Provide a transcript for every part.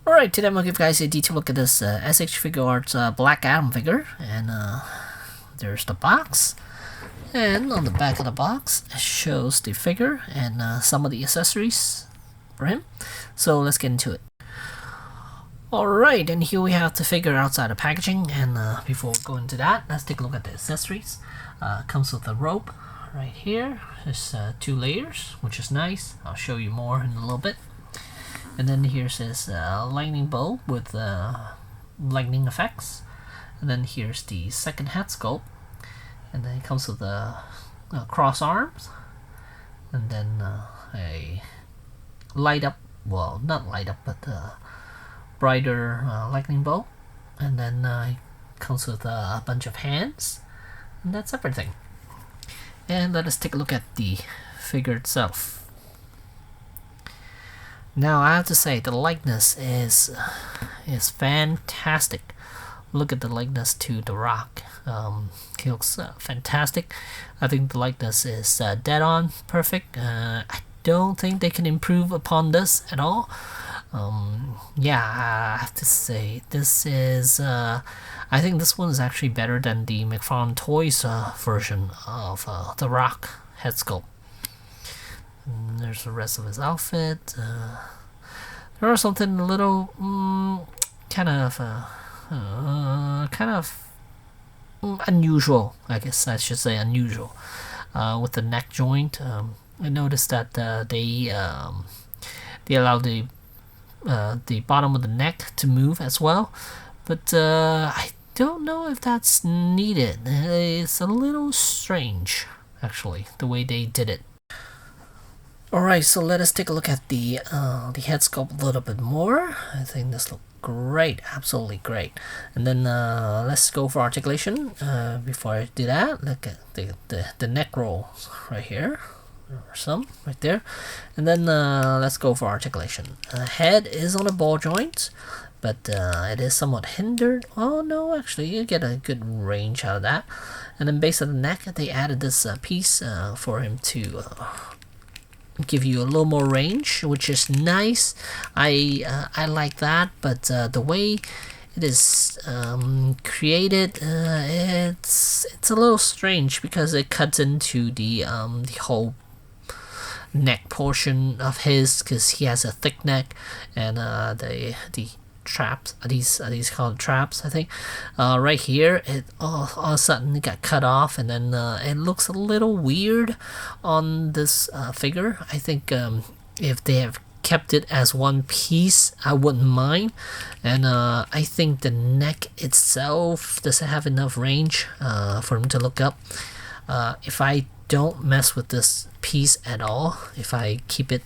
Alright, today I'm going to give you guys a detailed look at this SH Figuarts Black Adam figure. And there's the box. And on the back of the box, it shows the figure and some of the accessories for him. So let's get into it. Alright, and here we have the figure outside the packaging. And before we go into that, let's take a look at the accessories. Comes with a rope right here. There's 2 layers, which is nice. I'll show you more in a little bit. And then here's his lightning bolt with lightning effects. And then here's the second head sculpt. And then it comes with cross arms. And then a light up, well, not light up, but brighter lightning bolt. And then it comes with a bunch of hands. And that's everything. And let us take a look at the figure itself. Now I have to say the likeness is fantastic. Look at the likeness to The Rock. He looks fantastic. I think the likeness is dead on, perfect. I don't think they can improve upon this at all. Yeah, I have to say this is. I think this one is actually better than the McFarlane Toys version of The Rock head sculpt. And there's the rest of his outfit. There was something a little kind of unusual. I guess I should say unusual with the neck joint. I noticed that they allow the bottom of the neck to move as well, but I don't know if that's needed. It's a little strange, actually, the way they did it. Alright, so let us take a look at the head sculpt a little bit more. I think this looks great, absolutely great. And then let's go for articulation. Before I do that, look at the neck rolls right here. Or some right there. And then let's go for articulation. Head is on a ball joint, but it is somewhat hindered. Oh no, actually you get a good range out of that. And then base of the neck, they added this piece for him to give you a little more range, which is nice. I like that, but the way it is created, it's a little strange because it cuts into the whole neck portion of his, because he has a thick neck, and the traps, are these called traps, I think, right here, it all of a sudden it got cut off, and then it looks a little weird on this figure. I think if they have kept it as one piece, I wouldn't mind. And I think the neck itself doesn't have enough range for him to look up. If I don't mess with this piece at all, if I keep it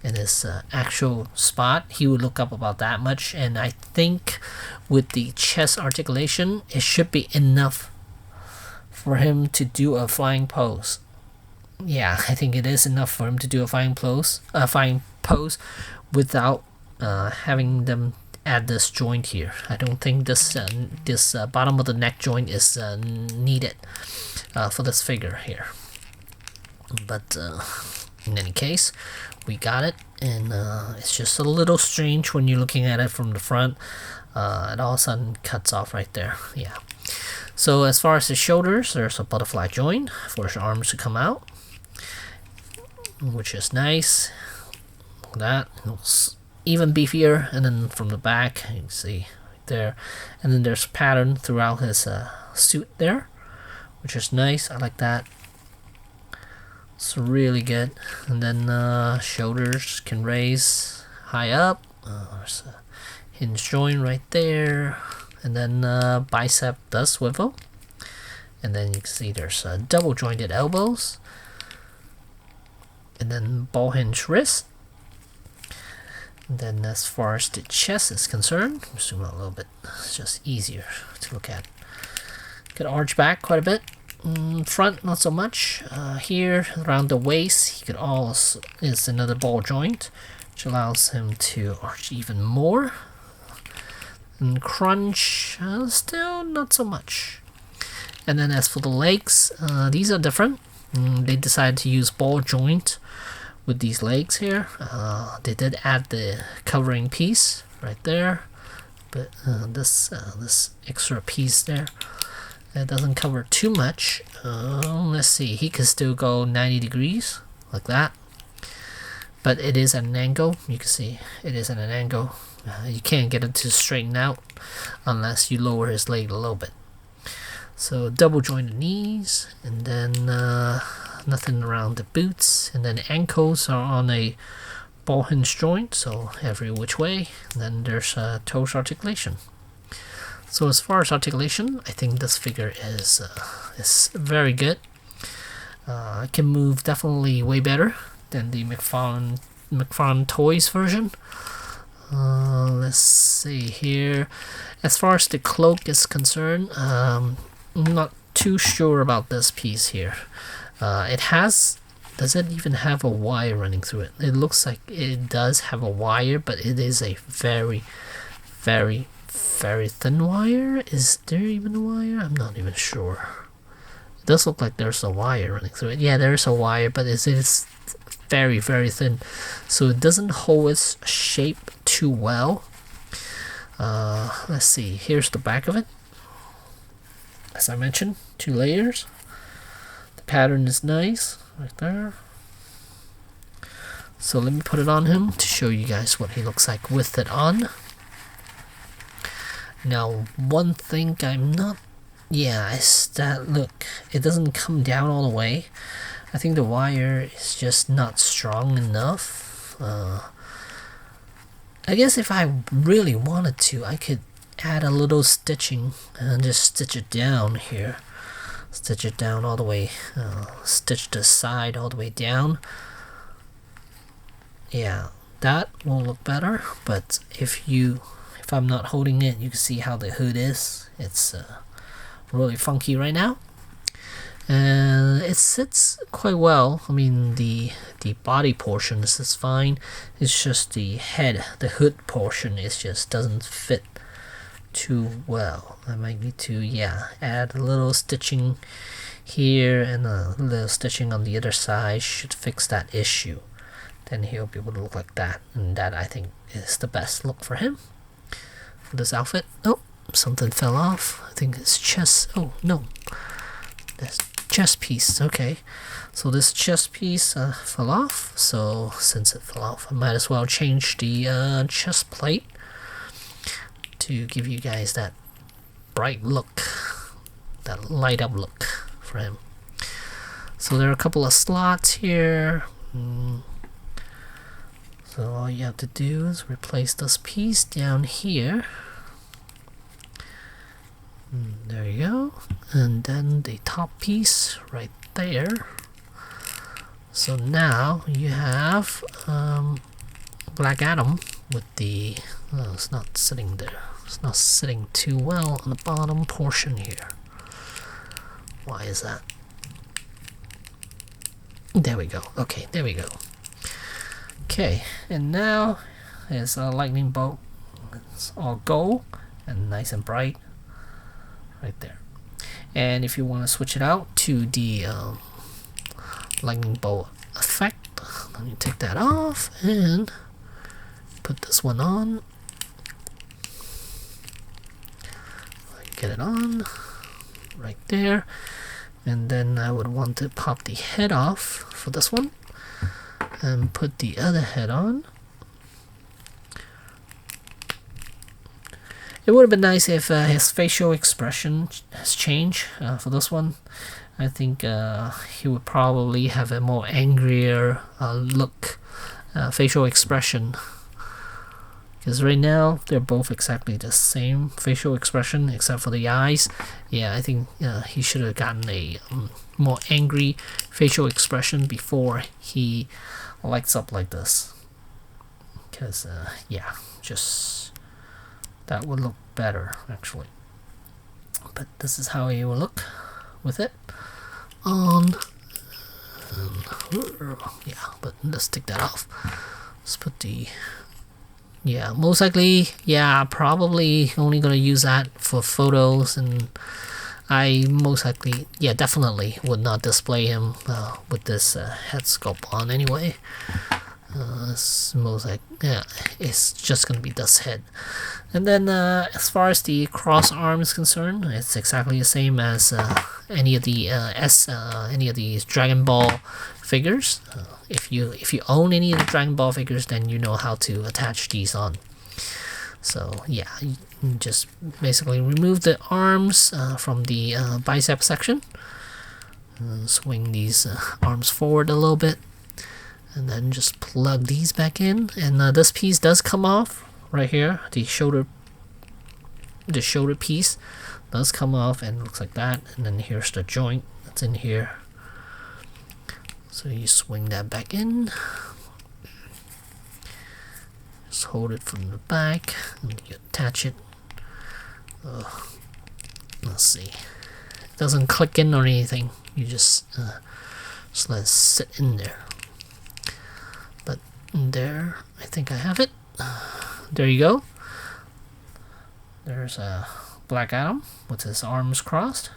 in his actual spot, he would look up about that much. And I think with the chest articulation, it should be enough for him to do a flying pose. Yeah, I think it is enough for him to do a flying pose without having them add this joint here. I don't think this bottom of the neck joint is needed for this figure here. But in any case, we got it, and it's just a little strange when you're looking at it from the front. It all of a sudden cuts off right there. Yeah. So as far as the shoulders, there's a butterfly joint for his arms to come out, which is nice. That looks even beefier. And then from the back, you can see right there, and then there's a pattern throughout his suit there, which is nice. I like that. It's really good. And then shoulders can raise high up. There's a hinge joint right there. And then bicep does swivel. And then you can see there's double jointed elbows. And then ball hinge wrist. And then as far as the chest is concerned, zoom out a little bit. It's just easier to look at. Could arch back quite a bit. Front not so much. Here around the waist, he could also is another ball joint, which allows him to arch even more. And crunch, still not so much. And then as for the legs, these are different. They decided to use ball joint with these legs here. They did add the covering piece right there, but this extra piece there, it doesn't cover too much. Let's see, he can still go 90 degrees like that, but it is at an angle. You can see it is at an angle. You can't get it to straighten out unless you lower his leg a little bit. So double jointed knees, and then nothing around the boots, and then ankles are on a ball hinge joint, so every which way. And then there's toes articulation. So as far as articulation, I think this figure is very good. It can move definitely way better than the McFarlane Toys version. Let's see here. As far as the cloak is concerned, I'm not too sure about this piece here. Does it even have a wire running through it? It looks like it does have a wire, but it is a very, very, very thin wire. Is there even a wire? I'm not even sure. It does look like there's a wire running through it. Yeah, there's a wire, but it is very, very thin, so it doesn't hold its shape too well. Let's see, here's the back of it. As I mentioned, 2 layers. The pattern is nice right there. So let me put it on him to show you guys what he looks like with it on. Now, one thing I'm not, is that, look, it doesn't come down all the way. I think the wire is just not strong enough. I guess if I really wanted to, I could add a little stitching and just stitch it down here. Stitch it down all the way, stitch the side all the way down. Yeah, that will look better, but if I'm not holding it, you can see how the hood is. It's really funky right now. And it sits quite well. I mean, the body portion is fine. It's just the head, the hood portion, doesn't fit too well. I might need to add a little stitching here and a little stitching on the other side. Should fix that issue. Then he'll be able to look like that, and that I think is the best look for him for this outfit. Oh, something fell off. I think his chest. Oh no, this chest piece. Okay, so this chest piece fell off. So since it fell off, I might as well change the chest plate to give you guys that bright look, that light up look for him. So there are a couple of slots here. So all you have to do is replace this piece down here. There you go. And then the top piece right there. So now you have Black Adam with the... Oh, it's not sitting there. It's not sitting too well on the bottom portion here. Why is that? There we go. Okay, there we go. Okay, and now is a lightning bolt. It's all gold and nice and bright right there. And if you want to switch it out to the lightning bolt effect, let me take that off and put this one on. Get it on right there, and then I would want to pop the head off for this one and put the other head on. It would have been nice if his facial expression has changed for this one. I think he would probably have a more angrier look, facial expression. Because right now, they're both exactly the same facial expression, except for the eyes. Yeah, I think he should have gotten a more angry facial expression before he lights up like this. Because, yeah, just... that would look better, actually. But this is how he will look with it on. Yeah, but let's take that off. Let's put the... Yeah, most likely, yeah, probably only gonna use that for photos and I most likely, yeah, definitely would not display him with this head sculpt on anyway. It's most like, yeah, it's just gonna be this head. And then as far as the cross arm is concerned, it's exactly the same as any of the any of these Dragon Ball figures. If you own any of the Dragon Ball figures, then you know how to attach these on. So yeah, you just basically remove the arms from the bicep section, swing these arms forward a little bit, and then just plug these back in. And this piece does come off right here. The shoulder piece does come off and looks like that. And then here's the joint that's in here. So you swing that back in. Just hold it from the back and you attach it. Let's see. It doesn't click in or anything. You just let it sit in there. But there, I think I have it. There you go. There's a Black Adam with his arms crossed.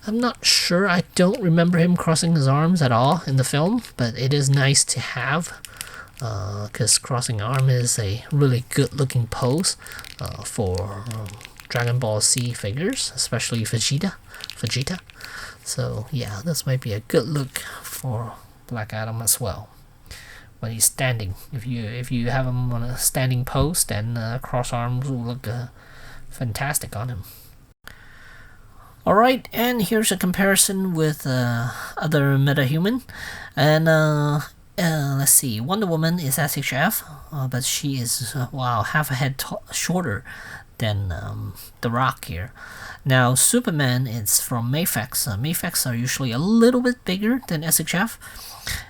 I'm not sure. I don't remember him crossing his arms at all in the film, but it is nice to have, because crossing arm is a really good looking pose for Dragon Ball Z figures, especially Vegeta. So yeah, this might be a good look for Black Adam as well when he's standing. If you have him on a standing pose, then cross arms will look fantastic on him. Alright, and here's a comparison with other metahuman. And let's see, Wonder Woman is SHF, but she is, wow, half a head shorter than The Rock here. Now, Superman is from Mafex. Mafex are usually a little bit bigger than SHF,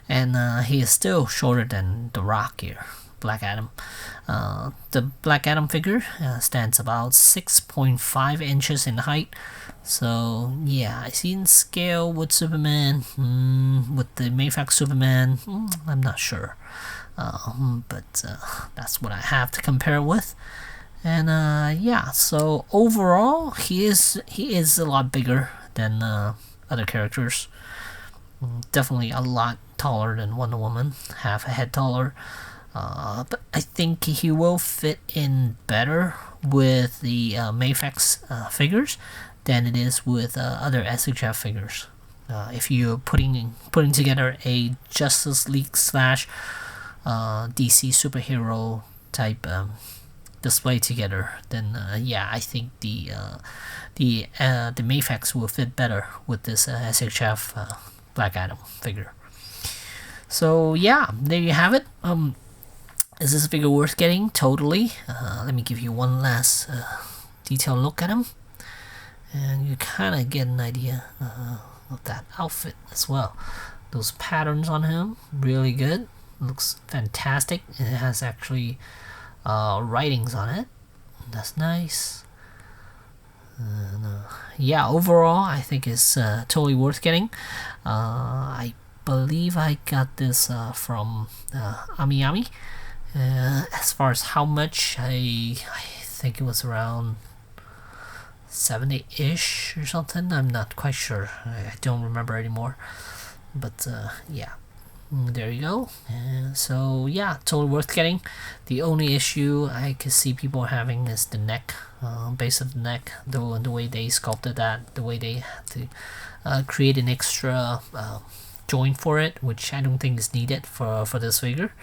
and he is still shorter than The Rock here, Black Adam. The Black Adam figure stands about 6.5 inches in height. So yeah, I see in scale with Superman, with the Mafex Superman, I'm not sure, but that's what I have to compare with. And yeah, so overall he is a lot bigger than other characters. Definitely a lot taller than Wonder Woman, half a head taller. But I think he will fit in better with the Mafex figures than it is with other SHF figures. If you're putting together a Justice League / DC superhero type display together, then yeah, I think the Mafex will fit better with this SHF Black Adam figure. So yeah, there you have it. Is this figure worth getting? Totally. Let me give you one last detailed look at him, and you kind of get an idea of that outfit as well. Those patterns on him, really good. Looks fantastic. It has actually writings on it. That's nice. Yeah, overall, I think it's totally worth getting. I believe I got this from Ami. As far as how much, I think it was around 70-ish or something. I'm not quite sure. I don't remember anymore. But yeah, there you go. And so yeah, totally worth getting. The only issue I could see people having is the neck, base of the neck, the way they sculpted that, the way they had to create an extra joint for it, which I don't think is needed for this figure.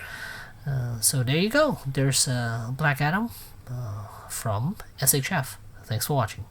So there you go. There's Black Adam from SHF. Thanks for watching.